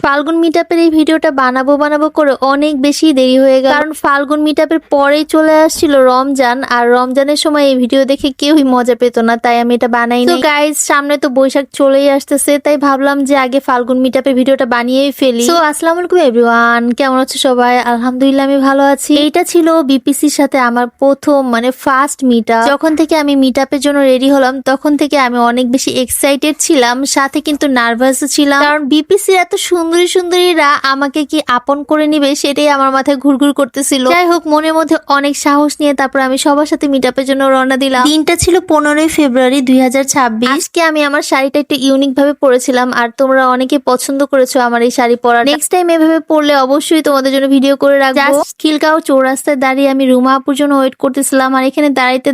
ফাল্গুন মিটআপের এই ভিডিওটা বানাবো করে অনেক বেশি দেরি হয়ে গেল, কারণ ফাল্গুন মিটআপের পরেই চলে আসছিল রমজান, আর রমজানের সময় এই ভিডিও দেখে কেউই মজা পেত না, তাই আমি এটা বানাই নাই। তো গাইস, সামনে তো বৈশাখ চলেই আসতেছে, তাই ভাবলাম যে আগে ফাল্গুন মিটআপের ভিডিওটা বানিয়েই ফেলি। তো আসসালামু আলাইকুম এভরিওয়ান, কেমন আছো সবাই? আলহামদুলিল্লাহ আমি ভালো আছি। এইটা ছিল বিপিসির সাথে আমার প্রথম ফার্স্ট মিটআপ। যখন থেকে আমি মিটআপের জন্য রেডি হলাম তখন থেকে আমি অনেক বেশি এক্সাইটেড ছিলাম, সাথে কিন্তু নার্ভাসও ছিলাম, কারণ বিপিসির এত সুন্দরীরা আমাকে কি আপন করে নিবে সেটাই আমার মাথায় ঘুরঘুর করতেছিল। যাই হোক, মনের মধ্যে অনেক সাহস নিয়ে তারপর আমি সবার সাথে মিটআপের জন্য রওনা দিলাম। দিনটা ছিল 15 ফেব্রুয়ারি 2026। আজকে আমি আমার শাড়িটা একটু ইউনিক ভাবে পরেছিলাম, আর তোমরা অনেকে পছন্দ করেছো আমার এই শাড়ি পরা। নেক্সট টাইম এভাবে পরলে অবশ্যই তোমাদের জন্য ভিডিও করে রাখবো। খিলগাঁও চৌরাস্তায় দাঁড়িয়ে আমি রুমা আপুর জন্য ওয়েট করতেছিলাম, আর এখানে দাঁড়াইতে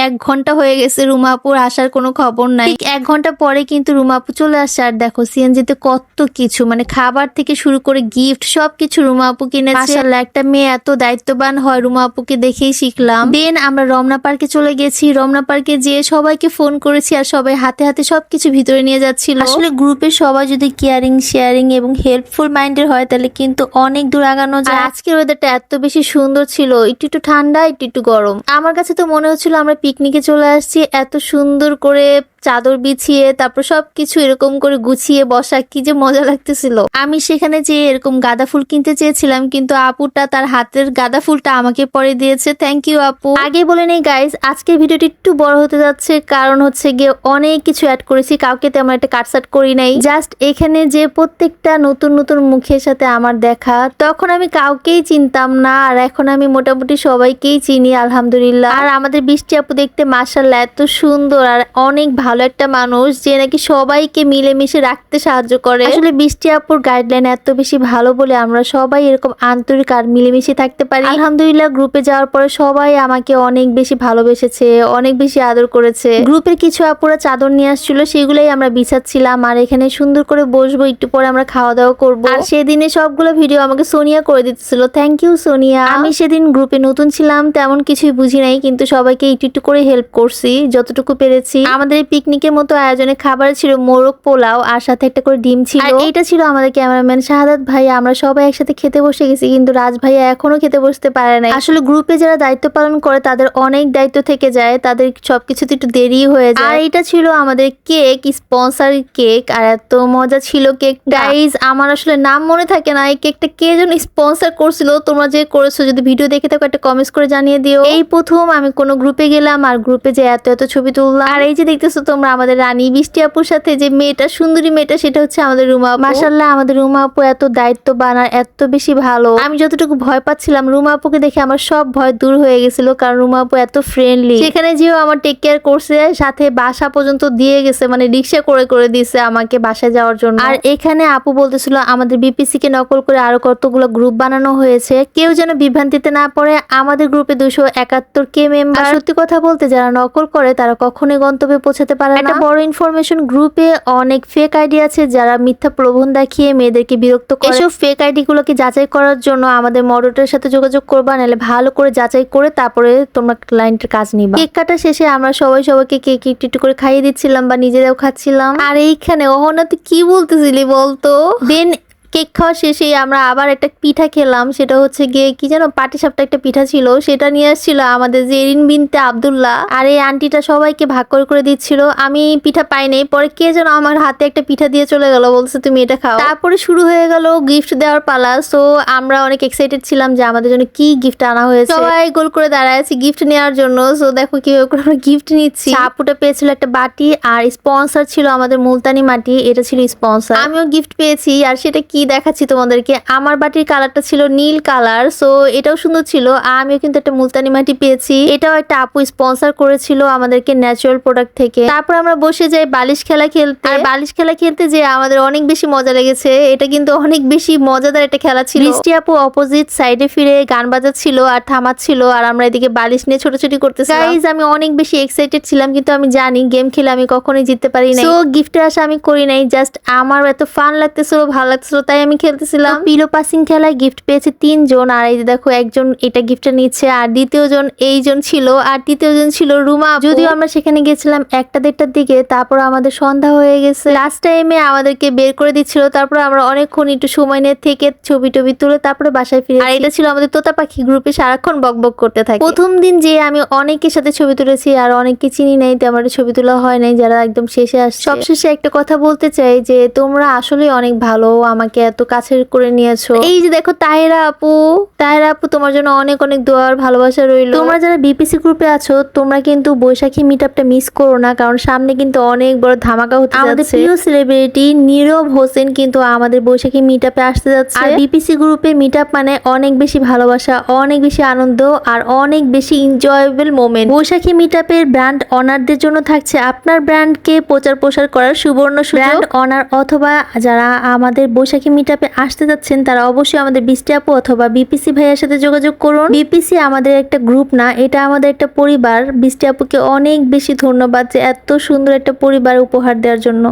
1 ঘন্টা হয়ে গেছে, রুমা আপুর আসার কোনো খবর নাই। ঠিক 1 ঘন্টা পরে কিন্তু রুমা আপু চলে আসছে, আর দেখো সিএনজিতে কত কিছু, খাবার থেকে শুরু করে গিফট সবকিছু রুমা আপু কিনেছে। মাশাআল্লাহ, একটা মেয়ে এত দায়িত্ববান হয় রুমা আপুকে দেখেই শিখলাম। দেন আমরা রমনা পার্কে চলে গেছি। রমনা পার্কে যেয়ে সবাইকে ফোন করেছি, আর সবাই হাতে হাতে সবকিছু ভিতরে নিয়ে যাচ্ছিল। আসলে গ্রুপের সবাই যদি কেয়ারিং, শেয়ারিং এবং হেল্পফুল মাইন্ডের হয় তাহলে কিন্তু অনেক দূর আগানো যায়। আজকের ওয়েদারটা এত বেশি সুন্দর ছিল, একটু ঠান্ডা একটু গরম। আমার কাছে তো মনে হচ্ছিল আমরা পিকনিকে চলে আসছি, এত সুন্দর করে চাদর বিছিয়ে তারপর সবকিছু এরকম করে গুছিয়ে বসা, কি যে মজা লাগতেছিল। আমি সেখানে যে এরকম গাঁদা ফুল কিনতে চেয়েছিলাম, কিন্তু আপুটা তার হাতের গাঁদা ফুলটা আমাকে পরে দিয়েছে। থ্যাংক ইউ আপু। আগে বলে নেই গাইস, আজকের ভিডিওটি একটু বড় হতে যাচ্ছে, কারণ হচ্ছে গিয়ে অনেক কিছু অ্যাড করেছি, কাউকে তেমন একটা কাটসাট করি নাই। জাস্ট এখানে যে প্রত্যেকটা নতুন মুখের সাথে আমার দেখা, তখন আমি কাউকেই চিনতাম না, আর এখন আমি মোটামুটি সবাইকেই চিনি আলহামদুলিল্লাহ। আর আমাদের বৃষ্টি আপু দেখতে মাশাআল্লাহ এত সুন্দর আর অনেক ভালো একটা মানুষ, যে নাকি সবাইকে মিলেমিশে রাখতে সাহায্য করে। আসলে বৃষ্টি আপুর গাইডলাইন এত বেশি ভালো বলে আমরা সবাই এরকম আন্তরিক আর মিলেমিশে থাকতে পারি আলহামদুলিল্লাহ। গ্রুপে যাওয়ার পরে সবাই আমাকে অনেক বেশি ভালোবেসেছে, অনেক বেশি আদর করেছে। গ্রুপের কিছু আপুরা চাদর নিয়ে আসছিল, সেগুলাই আমরা বিছাচ্ছিলাম, আর এখানে সুন্দর করে বসবো, একটু পরে আমরা খাওয়া দাওয়া করবো। আর সেদিনে সবগুলো ভিডিও আমাকে সোনিয়া করে দিতেছিল, থ্যাংক ইউ সোনিয়া। আমি সেদিন গ্রুপে নতুন ছিলাম, তেমন কিছুই বুঝি নাই, কিন্তু সবাইকে একটু করে হেল্প করছি যতটুকু পেরেছি। আমাদের পিকনিকের মতো আয়োজনে খাবার ছিল মোরগ পোলাও, আর সাথে একটা করে ডিম ছিল। আর এইটা ছিল আমাদের ক্যামেরাম্যান শাহাদাত ভাইয়া। আমরা সবাই একসাথে খেতে বসে গেছি, কিন্তু রাজ ভাইয়া এখনো খেতে বসতে পারে নাই। আসলে গ্রুপে যারা দায়িত্ব পালন করে তাদের অনেক দায়িত্ব থেকে যায়, তাদের সবকিছুতে একটু দেরি হয়ে যায়। আর এটা ছিল আমাদের কেক, স্পন্সর কেক, আর এত মজা ছিল কেক। গাইজ, আমার আসলে নাম মনে থাকে না, এই কেকটা কে যেন স্পন্সর করছিল। তোমরা যে করেছো যদি ভিডিও দেখে থাকো একটা কমেন্টস করে জানিয়ে দিও। এই প্রথম আমি কোনো গ্রুপে গেলাম, আর গ্রুপে যে এত ছবি তুললাম। আর এই যে দেখতেছো তোমরা আমাদের রানী বৃষ্টি আপুর সাথে যে মেয়েটা, সুন্দরী মেয়েটা, সেটা হচ্ছে আমাদের রুমা আপু। মাশাআল্লাহ, আমাদের রুমা আপু এত দায়িত্ববান আর এত বেশি ভালো। আমি যতটুকু ভয় পাচ্ছিলাম, রুমা আপুকে দেখে আমার সব ভয় দূর হয়ে গেছিল, কারণ রুমা আপু এত ফ্রেন্ডলি। সেখানে যেও আমার টেক কেয়ার করছে, সাথে বাসা পর্যন্ত দিয়ে গেছে, রিক্সা করে দিয়েছে আমাকে বাসায় যাওয়ার জন্য। আর এখানে আপু বলতেছিল আমাদের বিপিসি কে নকল করে আরো কতগুলো গ্রুপ বানানো হয়েছে, কেউ যেন বিভ্রান্তিতে না পড়ে। আমাদের গ্রুপে 271 মেম্বার। সত্যি কথা বলতে যারা নকল করে তারা কখনোই গন্তব্যে পৌঁছাতে পারে না। একটা বড় ইনফরমেশন, গ্রুপে অনেক ফেক আইডি আছে যারা মিথ্যা প্রলোভন দেখিয়ে মেয়েদেরকে বিরক্ত করে। এসব ফেক আইডি গুলোকে যাচাই করার জন্য আমাদের মডারেটরের সাথে যোগাযোগ করবা, নাহলে ভালো করে যাচাই করে তারপরে তোমরা ক্লায়েন্টের কাজ নিবা। কেক কাটা শেষে আমরা সবাইকে কেক একটু করে খাইয়ে দিচ্ছিলাম বা নিজেরাও খাচ্ছিলাম। আর এইখানে অহনা তুই কি বলতেছিলি বলতো? দেন কেক খাওয়া শেষে আমরা আবার একটা পিঠা খেলাম, সেটা হচ্ছে গিয়ে কি যেন পাটিসাপটা একটা পিঠা ছিল, সেটা নিয়ে আসছিল আমাদের জেরিন বিনতে আব্দুল্লাহ। আর এই আন্টিটা সবাইকে ভাগ করে দিচ্ছিল। আমি পিঠা পাই নাই, পরে কে যেন আমার হাতে একটা পিঠা দিয়ে চলে গেল, বলছে তুমি এটা খাও। তারপরে শুরু হয়ে গেল গিফট দেওয়ার পালা। সো আমরা অনেক এক্সাইটেড ছিলাম যে আমাদের জন্য কি গিফট আনা হয়েছে। সবাই গোল করে দাঁড়ায় আছি গিফট নেওয়ার জন্য। সো দেখো কিভাবে করে আমরা গিফট নিচ্ছি। আপুটা পেয়েছিল একটা বাটি, আর স্পন্সর ছিল আমাদের মুলতানি মাটি, এটা ছিল স্পন্সর। আমিও গিফট পেয়েছি, আর সেটা কি দেখাচ্ছি তোমাদেরকে। আমার বাটির কালারটা ছিল নীল কালার, সো এটাও সুন্দর ছিল। আমিও কিন্তু একটা মুলতানি মাটি পেয়েছি, এটাও একটা আপু স্পন্সর করেছিল আমাদেরকে ন্যাচারাল প্রোডাক্ট থেকে। তারপর আমরা বসে যাই বালিশ খেলা খেলতে। আর বালিশ খেলা খেলতে যে আমাদের অনেক বেশি মজা লেগেছে, এটা কিন্তু অনেক বেশি মজাদার একটা খেলা ছিল। বৃষ্টি আপু অপোজিট সাইডে ফিরে গান বাজাচ্ছিল আর থামাচ্ছিল, আর আমরা এদিকে বালিশ নিয়ে ছোটাছুটি করতেছিলাম। গাইস, আমি অনেক বেশি এক্সাইটেড ছিলাম, কিন্তু আমি জানি গেম খেলে আমি কখনোই জিততে পারি না। সো গিফটের আশা আমি করি নাই, জাস্ট আমার এত ফান লাগতেছিল, ভালো লাগতেছিল, তাই তাই আমি খেলতেছিলাম। পিলো পাসিং খেলায় গিফট পেয়েছে 3 জন, আর এই যে দেখো একজন এটা গিফটটা নিচ্ছে, আর দ্বিতীয় জন এইজন ছিল, আর তৃতীয় জন ছিল রুমা আপু। যদিও আমরা সেখানে গেছিলাম 1টা-1:30টার দিকে, তারপর আমাদের সন্ধ্যা হয়ে গেছে। লাস্ট টাইমে আমাদেরকে বের করে দিচ্ছিল, তারপর আমরা অনেকক্ষণ একটু সময় নিয়ে থেকে ছবি টবি তুলে তারপরে বাসায় ফিরে। আর এটা ছিল আমাদের তোতা পাখি গ্রুপে সারাক্ষণ বকবক করতে থাকে। প্রথম দিন যে আমি অনেকের সাথে ছবি তুলেছি আর অনেককে চিনি নাই, তেমন একটা ছবি তোলা হয় নাই যারা একদম শেষে আসছে। সবশেষে একটা কথা বলতে চাই যে তোমরা আসলে অনেক ভালো, আমাকে এত কাছের করে নিয়েছো। এই যে দেখো তাহেরা আপু তোমার জন্য অনেক অনেক দোয়ার ভালোবাসা রইলো। তোমরা যারা বিপিসি গ্রুপে আছো তোমরা কিন্তু বৈশাখী মিটআপটা মিস করো না, কারণ সামনে কিন্তু অনেক বড় ধামাকা হতে যাচ্ছে। আমাদের প্রিয় সেলিব্রিটি নীরব হোসেন কিন্তু আমাদের বৈশাখী মিটআপে আসতে যাচ্ছে। আর বিপিসি গ্রুপে মিটআপ মানে অনেক বেশি ভালোবাসা, অনেক বেশি আনন্দ আর অনেক বেশি এনজয়েবল মোমেন্ট। বৈশাখী মিটআপের ব্র্যান্ড অনারদের জন্য থাকছে আপনার ব্র্যান্ডকে প্রচার প্রসার করার সুবর্ণ সুযোগ। ব্র্যান্ড অনার অথবা যারা আমাদের বৈশাখী মিটআপে আসতে যাচ্ছেন তারা অবশ্যই আমাদের বৃষ্টি আপু অথবা বিপিসি ভাইয়ের সাথে যোগাযোগ করুন। বিপিসি আমাদের একটা গ্রুপ না, এটা আমাদের একটা পরিবার। বৃষ্টি আপুকে অনেক বেশি ধন্যবাদ যে এত সুন্দর একটা পরিবার উপহার দেওয়ার জন্য।